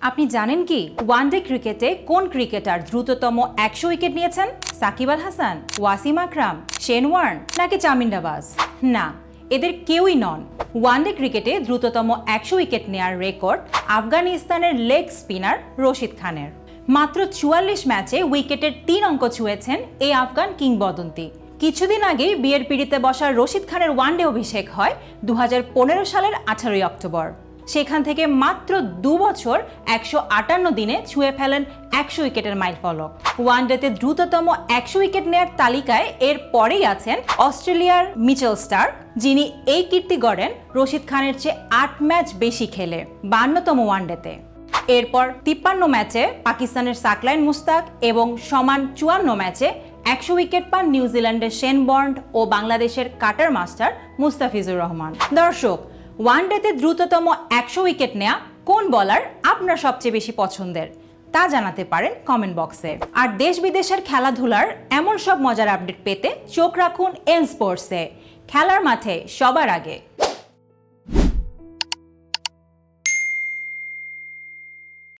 আপনি জানেন কি ওয়ানডে ক্রিকেটে কোন ক্রিকেটার দ্রুততম 100 উইকেট নিয়েছেন? সাকিব আল হাসান, ওয়াসিম আকরাম, শেন ওয়ার্ন নাকি তামিম ইকবাল? না, এদের কেউই নন। ওয়ানডে ক্রিকেটে দ্রুততম 100 উইকেট নেয়ার রেকর্ড আফগানিস্তানের লেগ স্পিনার রশিদ খানের। মাত্র 44 ম্যাচে উইকেটের 3 অঙ্ক ছুঁয়েছেন এই আফগান কিংবদন্তি। কিছুদিন আগেই বিয়ের পিঁড়িতে বসা রশিদ খানের ওয়ানডে অভিষেক হয় 2015 সালের 18 অক্টোবর। সেখান থেকে মাত্র 2 বছর 158 দিনে ছুঁয়ে ফেলেন 100 উইকেটের মাইলফলক। ওয়ানডেতে দ্রুততম 100 উইকেট নেয়ার তালিকায় এর পরেই আছেন অস্ট্রেলিয়ার মিচেল স্টার্ক, যিনি এই কীর্তি গড়েন রশিদ খানের চেয়ে 8 ম্যাচ বেশি খেলে 52তম ওয়ানডেতে। এরপর 53 ম্যাচে পাকিস্তানের সাকলাইন মুস্তাক এবং সমান 54 ম্যাচে 100 উইকেট পান নিউজিল্যান্ডের শেন বন্ড ও বাংলাদেশের কাটার মাস্টার মুস্তাফিজুর রহমান। দর্শক, ওয়ানডেতে দ্রুততম 100 উইকেট নেয়া কোন বলার আপনার সবচেয়ে বেশি পছন্দের তা জানাতে পারেন কমেন্ট বক্সে। আর দেশ বিদেশের খেলাধুলার এমন সব মজার আপডেট পেতে চোখ রাখুন এন স্পোর্টসে, খেলার মাঠে সবার আগে।